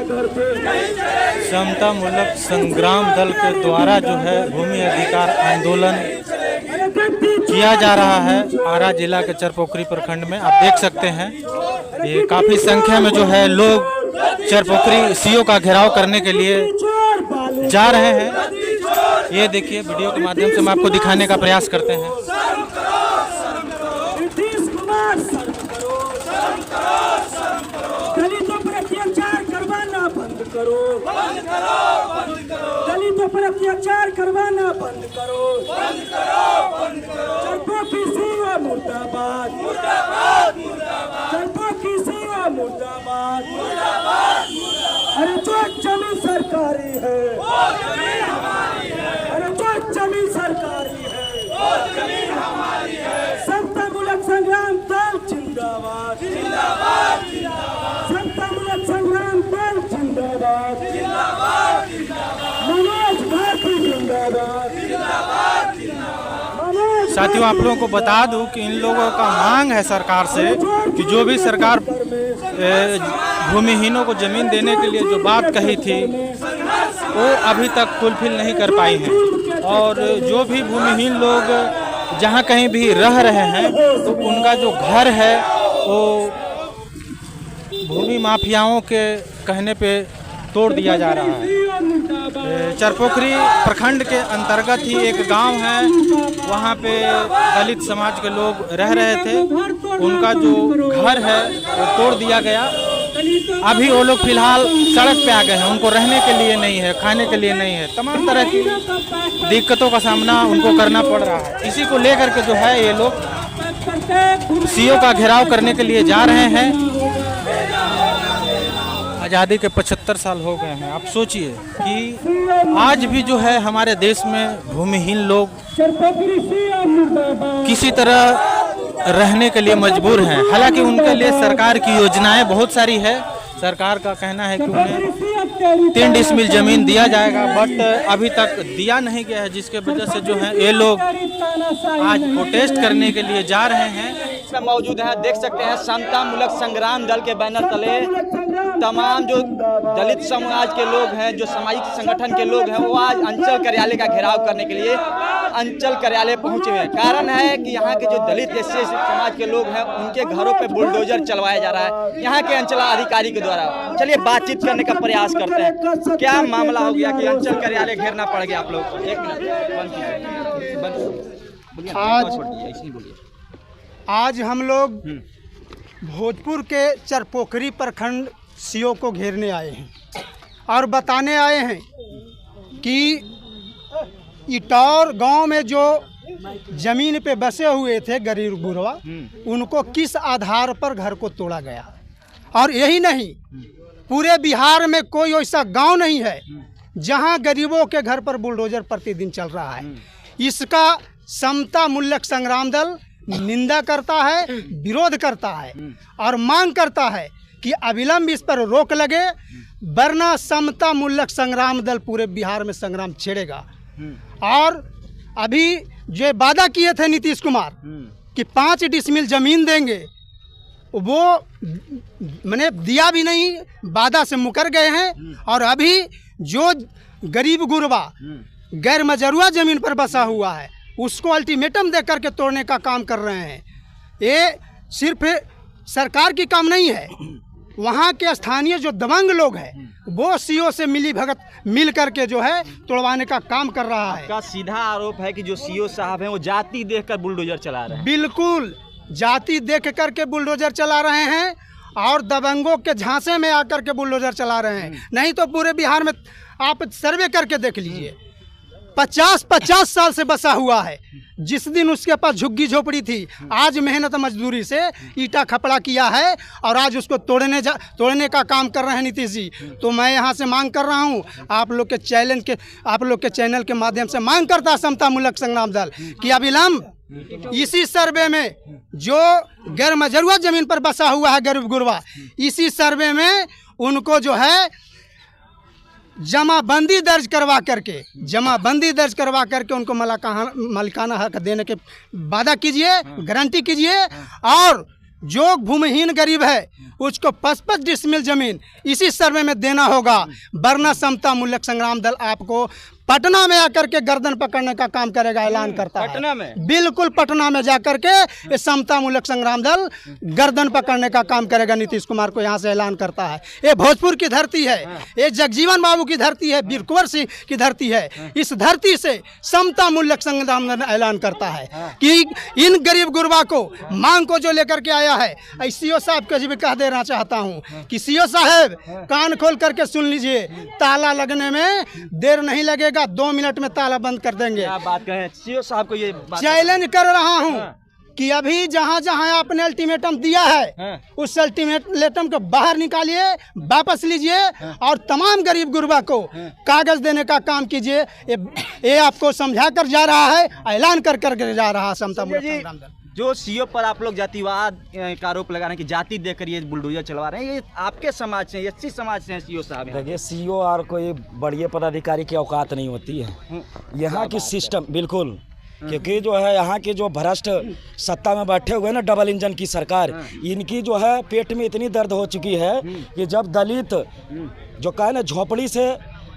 समता मूलक संग्राम दल के द्वारा जो है भूमि अधिकार आंदोलन किया जा रहा है आरा जिला के चरपोखरी प्रखंड में। आप देख सकते हैं ये काफी संख्या में जो है लोग चरपोखरी सीओ का घेराव करने के लिए जा रहे हैं। ये देखिए वीडियो के माध्यम से हम आपको दिखाने का प्रयास करते हैं। दलितों पर अत्याचार करवाना बंद करो, दलितों पर अत्याचार करवाना बंद करो, चरपोखरी सीओ मुर्दाबाद, चरपोखरी सीओ मुर्दाबाद। अरे जो जमीन सरकारी है, अरे जो जमीन सरकारी है, समता मूलक संग्राम दल जिंदाबाद, समता मूलक संग्राम दल जिंदाबाद, मनोज भारती जिंदाबाद। साथियों आप लोगों को बता दूं कि इन लोगों का मांग है सरकार से कि जो भी सरकार भूमिहीनों को जमीन देने के लिए जो बात कही थी वो अभी तक फुलफिल नहीं कर पाई है। और जो भी भूमिहीन लोग जहाँ कहीं भी रह रहे हैं तो उनका जो घर है वो भूमि माफियाओं के कहने पे तोड़ दिया जा रहा है। चरपोखरी प्रखंड के अंतर्गत ही एक गांव है, वहां पे दलित समाज के लोग रह रहे थे। उनका जो घर है वो तोड़ दिया गया। अभी वो लोग फिलहाल सड़क पे आ गए हैं, उनको रहने के लिए नहीं है, खाने के लिए नहीं है, तमाम तरह की दिक्कतों का सामना उनको करना पड़ रहा है। इसी को लेकर के जो है ये लोग सीओ का घेराव करने के लिए जा रहे हैं। आज़ादी के 75 साल हो गए हैं। आप सोचिए कि आज भी जो है हमारे देश में भूमिहीन लोग किसी तरह रहने के लिए मजबूर हैं। हालांकि उनके लिए सरकार की योजनाएं बहुत सारी है। सरकार का कहना है कि उन्हें 3 डिसमिल जमीन दिया जाएगा, बट अभी तक दिया नहीं गया है, जिसके वजह से जो है ये लोग आज प्रोटेस्ट करने के लिए जा रहे हैं। इसमें मौजूद हैं, देख सकते हैं समता मूलक संग्राम दल के बैनर तले तमाम जो दलित समाज के लोग हैं, जो सामाजिक संगठन के लोग हैं, वो आज अंचल कार्यालय का घेराव करने के लिए अंचल कार्यालय पहुंचे हुए हैं। कारण है कि यहाँ के जो दलित एससी समाज के लोग हैं उनके घरों पे बुलडोजर चलवाया जा रहा है यहाँ के अंचल अधिकारी के द्वारा। चलिए बातचीत करने का प्रयास करते हैं। क्या मामला हो गया कि अंचल कार्यालय घेरना पड़ गया आप लोग? एक मिनट आज हम लोग भोजपुर के चरपोखरी प्रखंड सीओ को घेरने आए हैं और बताने आए हैं कि इटौर गांव में जो जमीन पे बसे हुए थे गरीब गुरबा, उनको किस आधार पर घर को तोड़ा गया। और यही नहीं, पूरे बिहार में कोई ऐसा गांव नहीं है जहां गरीबों के घर पर बुलडोजर प्रतिदिन चल रहा है। इसका समता मूलक संग्राम दल निंदा करता है, विरोध करता है और मांग करता है कि अविलंब इस पर रोक लगे, वरना समता मूलक संग्राम दल पूरे बिहार में संग्राम छेड़ेगा। और अभी जो वादा किए थे नीतीश कुमार कि 5 डिसमिल जमीन देंगे, वो मैंने दिया भी नहीं, वादा से मुकर गए हैं। और अभी जो गरीब गुरबा गैर मजरूआ जमीन पर बसा हुआ है उसको अल्टीमेटम दे करके तोड़ने का काम कर रहे हैं। ये सिर्फ सरकार की काम नहीं है, वहाँ के स्थानीय जो दबंग लोग हैं वो सीओ से मिली भगत मिल करके जो है तोड़वाने का काम कर रहा है। का सीधा आरोप है कि जो सीओ साहब हैं वो जाति देखकर बुलडोजर चला रहे हैं। बिल्कुल जाति देख करके बुलडोजर चला रहे हैं और दबंगों के झांसे में आकर के बुलडोजर चला रहे हैं। नहीं तो पूरे बिहार में आप सर्वे करके देख लीजिए, 50 साल से बसा हुआ है। जिस दिन उसके पास झुग्गी झोपड़ी थी, आज मेहनत मजदूरी से ईटा खपड़ा किया है और आज उसको तोड़ने का काम कर रहे हैं नीतीश जी। तो मैं यहाँ से मांग कर रहा हूँ, आप लोग के चैनल के माध्यम से मांग करता है समता मूलक संग्राम दल कि अविलंब इसी सर्वे में जो गैर मजरूआ जमीन पर बसा हुआ है गरीब गुरबा, इसी सर्वे में उनको जो है जमाबंदी दर्ज करवा करके उनको मालिकाना हक देने के वादा कीजिए, गारंटी कीजिए। और जो भूमिहीन गरीब है उसको 55 डिसमिल जमीन इसी सर्वे में देना होगा, वरना समता मूलक संग्राम दल आपको पटना में आकर के गर्दन पकड़ने का काम करेगा, ऐलान करता है। पटना में? बिल्कुल पटना में जाकर के ये समता मूलक संग्राम दल गर्दन पकड़ने का काम करेगा। नीतीश कुमार को यहाँ से ऐलान करता है। ये भोजपुर की धरती है, ये जगजीवन बाबू की धरती है, वीर कुंवर सिंह की धरती है। इस धरती से समता मूलक संग्राम दल ऐलान करता है कि इन गरीब गुरबा को मांग को जो लेकर के आया है, सीओ साहब को भी कह देना चाहता हूँ कि सीओ साहब कान खोल करके सुन लीजिए, ताला लगने में देर नहीं लगेगा, 2 मिनट में ताला बंद कर देंगे। क्या बात कहें सीओ साहब को, ये चैलेंज कर रहा हूँ कि अभी जहाँ जहाँ आपने अल्टीमेटम दिया है उस अल्टीमेटम को बाहर निकालिए, वापस लीजिए और तमाम गरीब गुरबा को कागज देने का काम कीजिए। ये आपको समझा कर जा रहा है, ऐलान कर कर जा रहा है समता मूलक संग्राम दल। जो सीओ पर आप लोग जातिवाद का आरोप लगा रहे हैं कि जाति देकर ये बुलडोजर चलवा रहे हैं, ये आपके समाज से, एससी समाज से हैं सीओ साहब? देखिए सीओ और कोई बड़े पदाधिकारी की औकात नहीं होती है यहाँ की सिस्टम, बिल्कुल। क्योंकि जो है यहाँ के जो भ्रष्ट सत्ता में बैठे हुए ना डबल इंजन की सरकार, इनकी जो है पेट में इतनी दर्द हो चुकी है कि जब दलित जो कहे ना झोपड़ी से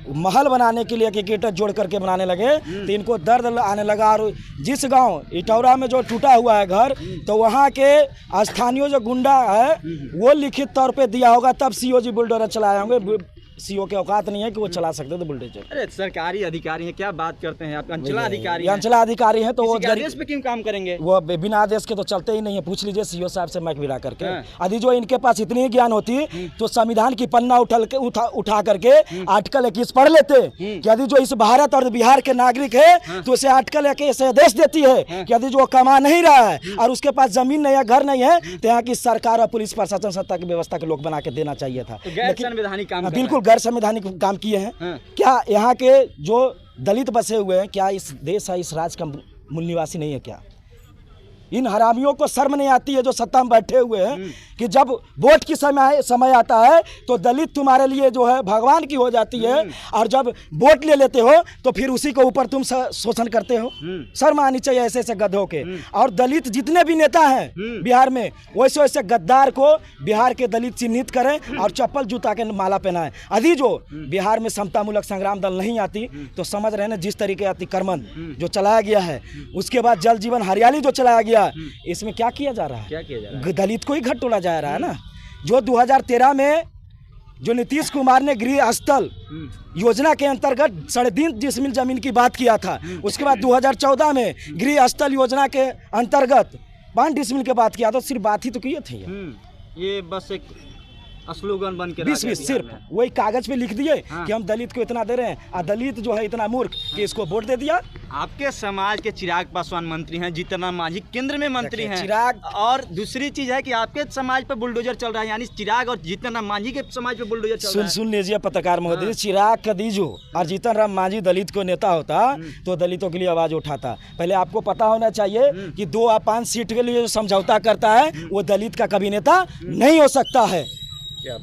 महल बनाने के लिए क्रिकेटर जोड़ करके बनाने लगे तो इनको दर्द आने लगा। और जिस गांव इटौरा में जो टूटा हुआ है घर, तो वहाँ के स्थानीय जो गुंडा है वो लिखित तौर पे दिया होगा, तब सीओ जी बुलडोजर चलाए होंगे। सीओ के औकात नहीं है कि वो चला सकते थे बुलडोजर। अरे सरकारी अधिकारी हैं, क्या बात करते हैं आप? अंचलाधिकारी अंचलाधिकारी हैं तो वो आदेश पे क्यों काम करेंगे? वो बिना आदेश के तो चलते ही नहीं है। पूछ लीजिए सीओ साहब से मैक मिला करके। यदि जो इनके पास इतनी ज्ञान होती तो संविधान की पन्ना उठा करके आर्टिकल 21 पढ़ लेते कि यदि जो इस भारत और बिहार के नागरिक है तो उसे आर्टिकल 21 आदेश देती है कि यदि जो कमा नहीं रहा है और उसके पास जमीन नहीं है, घर नहीं है, तो यहाँ की सरकार और पुलिस प्रशासन सत्ता की व्यवस्था के लोग बना के देना चाहिए था। संवैधानिक काम, बिल्कुल गैर संवैधानिक काम किए हैं। क्या यहाँ के जो दलित बसे हुए हैं, क्या इस देश है, इस राज्य का मूल निवासी नहीं है क्या? इन हरामियों को शर्म नहीं आती है जो सत्ता में बैठे हुए हैं कि जब वोट की समय आता है तो दलित तुम्हारे लिए जो है भगवान की हो जाती है, और जब वोट ले लेते हो तो फिर उसी के ऊपर तुम शोषण करते हो। शर्म आनी चाहिए ऐसे ऐसे गधों के। और दलित जितने भी नेता हैं बिहार में, वैसे वैसे गद्दार को बिहार के दलित चिन्हित करें और चप्पल जूता के माला पहनाएं। यदि जो बिहार में समता मूलक संग्राम दल नहीं आती तो समझ रहे हैं जिस तरीके अतिक्रमण जो चलाया गया है, उसके बाद जल जीवन हरियाली जो चलाया गया, इसमें क्या किया जा रहा है? क्या किया जा रहा है? दलित को ही घट तोड़ा जा रहा है ना। जो 2013 में जो नीतीश कुमार ने गृह स्थल योजना के अंतर्गत 3.5 डिसमिल जमीन की बात किया था, उसके बाद 2014 में गृह स्थल योजना के अंतर्गत 5 डिसमिल की बात किया, तो सिर्फ बात ही तो किए थे। ये बस एक स्लोगन बन के 20 सिर्फ वही कागज पे लिख दिए कि हम दलित को इतना दे रहे हैं, और दलित जो है इतना मूर्ख कि इसको वोट दे दिया। आपके समाज के चिराग पासवान मंत्री हैं, जीतन राम मांझी केंद्र में मंत्री हैं। चिराग, और दूसरी चीज है कि आपके समाज पे बुलडोजर चल रहा है, यानी चिराग और जीतन राम मांझी के समाज पे बुलडोजर चल रहा है। सुन लीजिए पत्रकार महोदय, चिराग कदीजो और जीतन राम मांझी दलित को नेता होता तो दलितों के लिए आवाज उठाता। पहले आपको पता होना चाहिए कि 2 या 5 सीट के लिए जो समझौता करता है वो दलित का कभी नेता नहीं हो सकता है। क्या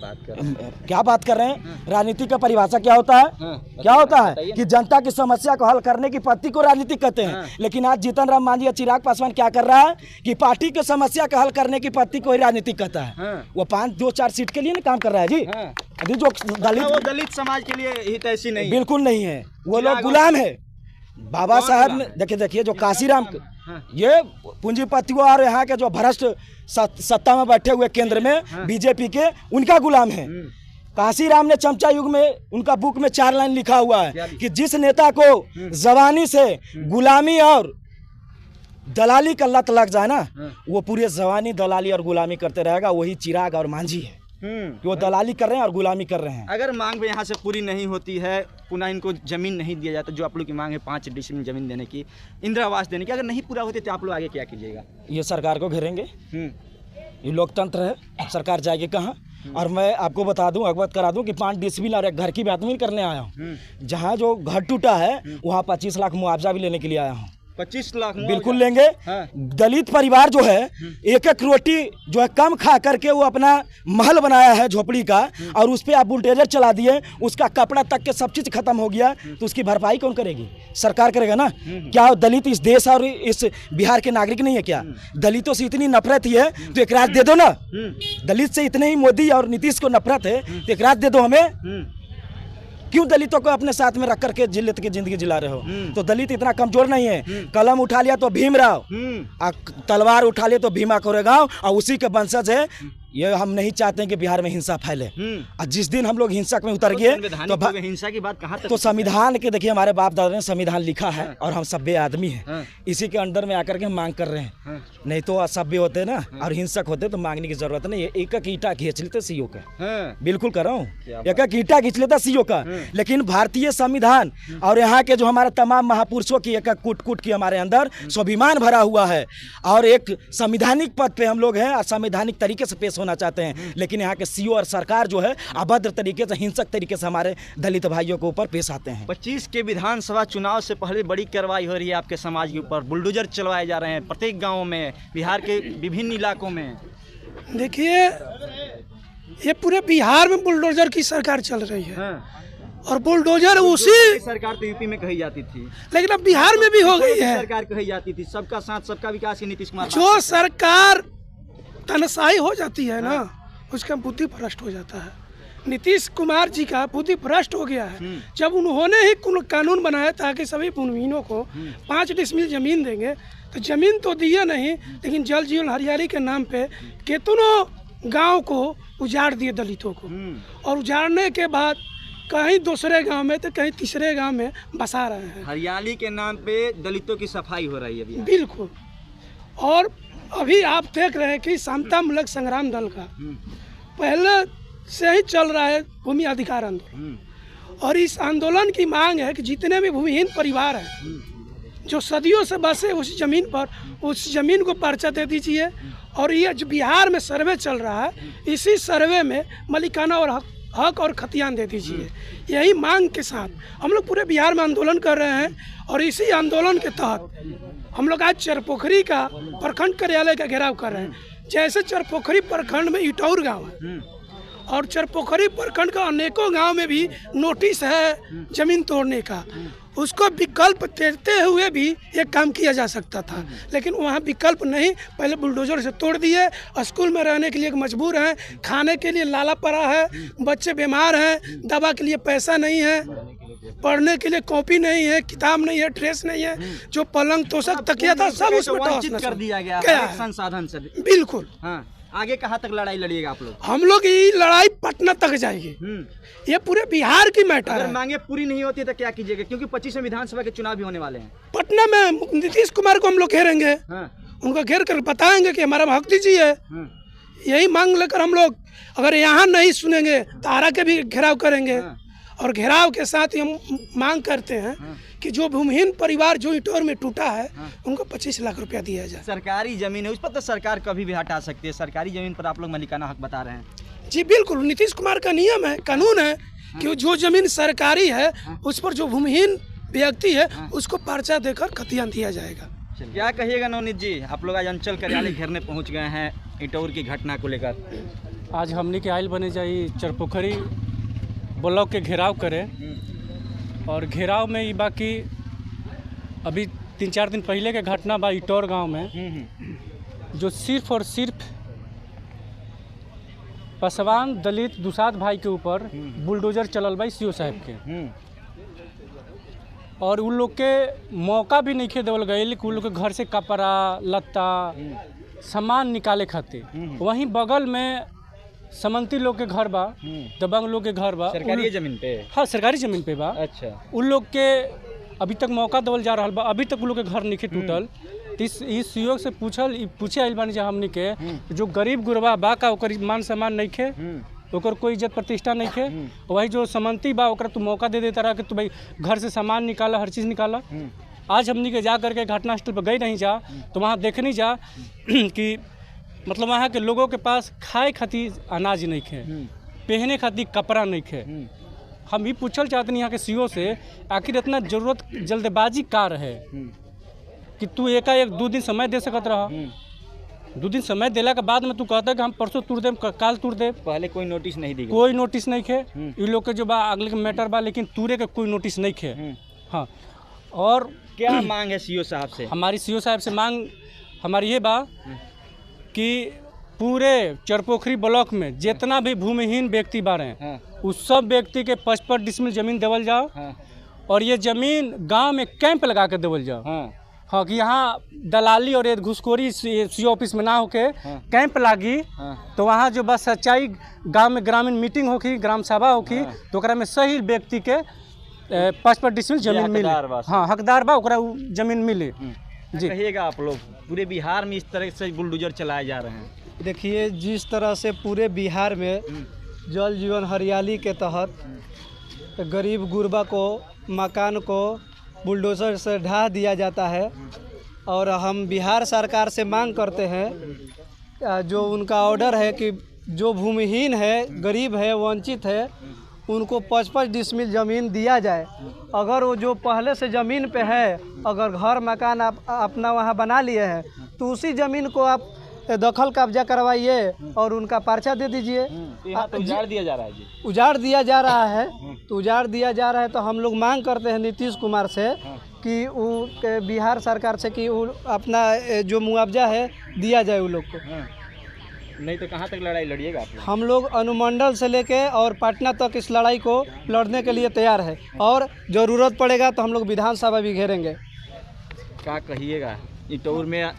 बात कर रहे हैं? राजनीति का परिभाषा क्या होता है? क्या होता है कि जनता की समस्या को हल करने की पद्धति को राजनीति कहते हैं। लेकिन आज जीतन राम मांझी या चिराग पासवान क्या कर रहा है कि पार्टी की समस्या का हल करने की पद्धति को ही राजनीति कहता है। वो 2-4 सीट के लिए ना काम कर रहा है जी। अभी जो दलित समाज के लिए हित ऐसी नहीं, बिल्कुल नहीं है। वो लोग गुलाम है। बाबा साहब ने देखिए जो काशीराम, ये पूंजीपतियों और यहाँ के जो भ्रष्ट सत्ता में बैठे हुए केंद्र में बीजेपी के, उनका गुलाम है। काशीराम ने चमचा युग में उनका बुक में 4 लाइन लिखा हुआ है कि जिस नेता को जवानी से गुलामी और दलाली का लत लग जाए ना, वो पूरे जवानी दलाली और गुलामी करते रहेगा। वही चिराग और मांझी है, वो दलाली कर रहे हैं और गुलामी कर रहे हैं। अगर मांग यहाँ से पूरी नहीं होती है, पुनः इनको जमीन नहीं दिया जाता, जो आप लोग की मांग है 5 डिसमिल जमीन देने की, इंदिरा आवास देने की, अगर नहीं पूरा होते तो आप लोग आगे क्या कीजिएगा? ये सरकार को घेरेंगे। ये लोकतंत्र है, सरकार जाएगी कहाँ? और मैं आपको बता दूं, अवगत करा दूं कि 5 डिसमिल और एक घर की बात नहीं करने आया हूँ। जहाँ जो घर टूटा है वहाँ 25 लाख मुआवजा भी लेने के लिए आया हूँ। 25 लाख बिल्कुल लेंगे। हाँ। दलित परिवार जो है एक एक रोटी जो है कम खा करके वो अपना महल बनाया है झोपड़ी का, और उस पर आप बुलडोजर चला दिए, उसका कपड़ा तक के सब चीज खत्म हो गया, तो उसकी भरपाई कौन करेगी? सरकार करेगा ना। क्या दलित इस देश और इस बिहार के नागरिक नहीं है क्या? दलितों से इतनी नफरत ही है तो एक राज दे दो ना। दलित से इतने ही मोदी और नीतीश को नफरत है तो एक राज दे दो हमें। क्यों दलितों को अपने साथ में रख करके जिल्लत की जिंदगी जिला रहे हो? तो दलित इतना कमजोर नहीं है। कलम उठा लिया तो भीमराव, तलवार उठा लिया तो भीमा कोरेगांव, और उसी के वंशज है। ये हम नहीं चाहते हैं कि बिहार में हिंसा फैले। और जिस दिन हम लोग हिंसक में उतर गए तो हिंसा की बात कहाँ तक? तो संविधान के देखिए, हमारे बाप दादा ने संविधान लिखा है और हम सभ्य आदमी हैं। इसी के अंदर में आकर के हम मांग कर रहे हैं। नहीं तो असभ्य होते ना और हिंसक होते तो मांगने की जरूरत नहीं है। एक एक ईटा खींच लेते सीओ का, बिल्कुल कर रहा हूँ, एक एक ईटा खींच लेता सीओ का। लेकिन भारतीय संविधान और यहाँ के जो हमारे तमाम महापुरुषों की एक एक कूट कूट की हमारे अंदर स्वाभिमान भरा हुआ है, और एक संवैधानिक पद पे हम लोग हैं और संवैधानिक तरीके से पेश होना चाहते हैं। लेकिन यहाँ के सीओ और सरकार जो है अभद्र तरीके से, हिंसक तरीके से हमारे दलित भाइयों के ऊपर पेश आते हैं। 25 के विधानसभा चुनाव से पहले बड़ी कार्रवाई हो रही है आपके समाज के ऊपर। बुलडोजर चलवाए जा रहे हैं प्रत्येक गाँव में, बिहार के विभिन्न इलाकों में। देखिए, ये पूरे बिहार में बुलडोजर की सरकार चल रही है। और बुलडोजर उसी सरकार तो यूपी में कही जाती थी, लेकिन अब बिहार में भी हो गई है। सरकार कही जाती थी सबका साथ सबका विकास, नीतीश कुमार। जो सरकार तनसाई हो जाती है ना, उसका बुद्धि भ्रष्ट हो जाता है। नीतीश कुमार जी का बुद्धि भ्रष्ट हो गया है। जब उन्होंने ही कानून बनाया था कि सभी भूमिहीनों को 5 डिसमिल जमीन देंगे, तो जमीन तो दिए नहीं, लेकिन जल जीवन हरियाली के नाम पे कितनों गांव को उजाड़ दिए दलितों को। और उजाड़ने के बाद कहीं दूसरे गांव में तो कहीं तीसरे गांव में बसा रहे हैं। हरियाली के नाम पे दलितों की सफाई हो रही है। बिल्कुल। और अभी आप देख रहे हैं कि समता मूलक संग्राम दल का पहले से ही चल रहा है भूमि अधिकार आंदोलन, और इस आंदोलन की मांग है कि जितने भी भूमिहीन परिवार हैं जो सदियों से बसे उस जमीन पर, उस जमीन को पर्चा दे दीजिए। और ये जो बिहार में सर्वे चल रहा है, इसी सर्वे में मलिकाना और हक और खतियान दे दीजिए। यही मांग के साथ हम लोग पूरे बिहार में आंदोलन कर रहे हैं। और इसी आंदोलन के तहत हम लोग आज चरपोखरी का प्रखंड कार्यालय का घेराव कर रहे हैं। जैसे चरपोखरी प्रखंड में इटौर गांव है, और चरपोखरी प्रखंड का अनेकों गांव में भी नोटिस है जमीन तोड़ने का। उसको विकल्प देते हुए भी ये काम किया जा सकता था, लेकिन वहाँ विकल्प नहीं। पहले बुलडोजर से तोड़ दिए। स्कूल में रहने के लिए मजबूर हैं, खाने के लिए लाला पड़ा है, बच्चे बीमार हैं, दवा के लिए पैसा नहीं है, पढ़ने के लिए कॉपी नहीं है, किताब नहीं है, ड्रेस नहीं है। जो पलंग तोशक तकिया था सब उसमें वंचित कर दिया गया संसाधन से। बिल्कुल। आगे कहाँ तक लड़ाई लड़िएगा आप लोग? हम लोग ये लड़ाई पटना तक जाएगी। ये पूरे बिहार की मैटर है। अगर मांगे पूरी नहीं होती तो क्या कीजिएगा? क्योंकि 25 में विधानसभा के चुनाव भी होने वाले हैं। पटना में नीतीश कुमार को हम लोग घेरेंगे। उनको घेर कर बताएंगे कि हमारा हक दीजिए। यही मांग लेकर हम लोग, अगर यहाँ नहीं सुनेंगे तो आरा के भी घेराव करेंगे। और घेराव के साथ ही हम मांग करते हैं कि जो भूमिहीन परिवार जो इटौर में टूटा है उनको 25 लाख रुपया दिया जाए। सरकारी जमीन है, उस पर तो सरकार कभी भी हटा सकती है। सरकारी जमीन पर आप लोग मालिकाना हक बता रहे हैं। जी बिल्कुल, नीतीश कुमार का नियम है, कानून है कि जो जमीन सरकारी है उस पर जो भूमिहीन व्यक्ति है उसको पर्चा देकर खतियान दिया जाएगा। क्या कहिएगा नवनीत जी? आप लोग आज अंचल कार्यालय घेरने पहुँच गए हैं इटौर की घटना को लेकर। आज हमने के आयल बने जाई चरपोखरी ब्लॉक के घेराव करे, और घेराव में ये बाकी अभी 3-4 दिन पहले के घटना बा इटौर गांव में, जो सिर्फ और सिर्फ पासवान दलित दुसाद भाई के ऊपर बुलडोजर चलल बा सीओ साहब के। और उन लोग के मौका भी नहीं देवल गए कि उन लोग के घर से कपड़ा लत्ता सामान निकाले खातिर। वहीं बगल में समंती लोग के घर बा, दबंग लोग के घर बा, सरकारी जमीन पे। हाँ, सरकारी जमीन पे बा। अच्छा। उन लोग के अभी तक मौका देवल जा रहा बा, अभी तक उन लोग के घर नहीं टूटल। इस सीओ से पूछे आइल बानी हमनी के जो गरीब गुरबा बा का ओकर मान सम्मान नहीं खे, ओकर कोई इज्जत प्रतिष्ठा नहीं खे। वही जो समंती बा ओकरा तू मौका दे देता रहा कि तू भाई घर से सामान निकाला, हर चीज़ निकाला। आज हमनी के जा करके घटनास्थल पर गई नहीं जा तो वहाँ देखनी जा कि मतलब वहाँ के लोगों के पास खाए खातिर अनाज नहीं खे, पहने खातिर कपड़ा नहीं खे। हम भी पूछल चाहते हैं यहाँ के सीओ से, आखिर इतना जरूरत जल्दबाजी का रहे? कि तू एकाएक 2 दिन समय दे सकत रहा। 2 दिन समय देला के बाद में तू कहता है कि हम परसों तुर देम, काल तुर देम। पहले कोई नोटिस नहीं दी गई। कोई नोटिस नहीं खे। इ लोग के जो बा अगले के मैटर बा, लेकिन तूरे के कोई नोटिस नहीं खे। हाँ, और क्या मांग है सीओ साहब से? हमारी सीओ साहब से मांग हमारी ये बा कि पूरे चरपोखरी ब्लॉक में जितना भी भूमिहीन व्यक्ति बारे हैं उस सब व्यक्ति के 55 डिसमिल जमीन देवल जाओ। और ये जमीन गांव में कैंप लगा के देवल जाओ। हाँ, कि यहाँ दलाली और ये घुसखोरी सीओ ऑफिस में ना होके कैंप लागी। तो वहाँ जो बस सच्चाई गांव में ग्रामीण मीटिंग होगी, ग्राम सभा होगी, तो ओकरा में सही व्यक्ति के 55 डिसमिल जमीन मिले। हाँ, हकदार बा ओकरा जमीन मिले। जी कहिएगा आप लोग, पूरे बिहार में इस तरह से बुलडोजर चलाए जा रहे हैं। देखिए, जिस तरह से पूरे बिहार में जल जीवन हरियाली के तहत गरीब गुरबा को मकान को बुलडोज़र से ढा दिया जाता है, और हम बिहार सरकार से मांग करते हैं जो उनका ऑर्डर है कि जो भूमिहीन है, गरीब है, वंचित है, उनको 55 डिसमिल ज़मीन दिया जाए। अगर वो जो पहले से ज़मीन पे है, अगर घर मकान आप अपना वहाँ बना लिए हैं, तो उसी ज़मीन को आप दखल कब्जा करवाइए और उनका पर्चा दे दीजिए। तो उजाड़ दिया जा रहा है जी। उजाड़ दिया जा रहा है, तो उजाड़ दिया जा रहा है, तो हम लोग मांग करते हैं नीतीश कुमार से कि वो बिहार सरकार से कि वो अपना जो मुआवजा है दिया जाए उन लोग को। नहीं तो कहाँ तक लड़ाई लड़िएगा आप लोग? हम लोग अनुमंडल से लेके और पटना तक इस लड़ाई को लड़ने के लिए तैयार है, और ज़रूरत पड़ेगा तो हम लोग विधानसभा भी घेरेंगे। क्या कहिएगा, इटौर में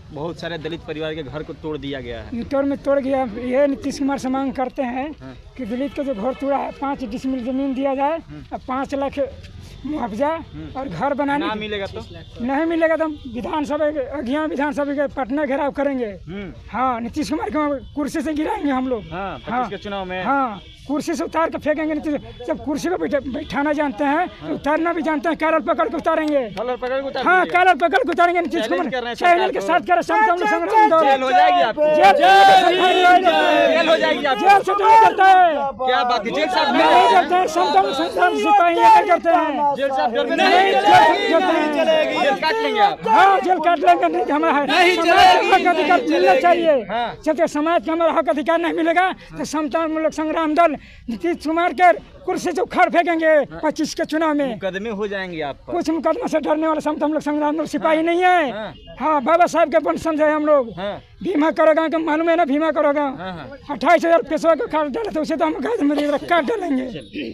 बहुत सारे दलित परिवार के घर को तोड़ दिया गया है। इटौर में तोड़ गया। ये नीतीश कुमार से मांग करते हैं कि दलित का जो घर तोड़ा है 5 डिसमिल जमीन दिया जाए, 5 लाख मुआवजा, और घर बनाने ना मिलेगा तो नहीं मिलेगा तो विधानसभा अज्ञा विधानसभा के पटना घेराव करेंगे। हाँ, नीतीश कुमार को कुर्सी से गिराएंगे हम लोग। हाँ, 25 के चुनाव में। हाँ, कुर्सी से उतार के फेंकेंगे। जब कुर्सी को बैठाना जानते हैं, उतारना भी जानते हैं। कैरल पकड़ के उतारेंगे। हाँ, कैरल पकड़ के उतारेंगे। नीतीश कुमार चैनल के साथ कर जेल हो जाएगी आपकी। जेल हो जाएगी आपकी। जेल से तो नहीं करता है। क्या बात है, जेल साहब नहीं करते हैं। समतल संग्राम सिपाही नहीं करते हैं। जेल साहब नहीं चलेगी, जेल काट लेंगे आप। हाँ, जेल काट लेंगे। नहीं हमारा हक अधिकार मिलना चाहिए। जब समाज का हमारा हक अधिकार नहीं मिलेगा तो समतामूलक संग्राम दल नीतीश कुमार के कुर्सी से उखाड़ फेंकेंगे 25 के चुनाव में। मुकदमे हो जाएंगे आप पर। कुछ मुकदमा से डरने वाला समतामूलक संग्राम दल सिपाही नहीं है। हाँ, बाबा साहब के बन समझे हम लोग। भीमा करोगा का मालूम है ना, भीमा करोगा 28,000 पैसा का काट डाले तो उसे तो हम काट डालेंगे।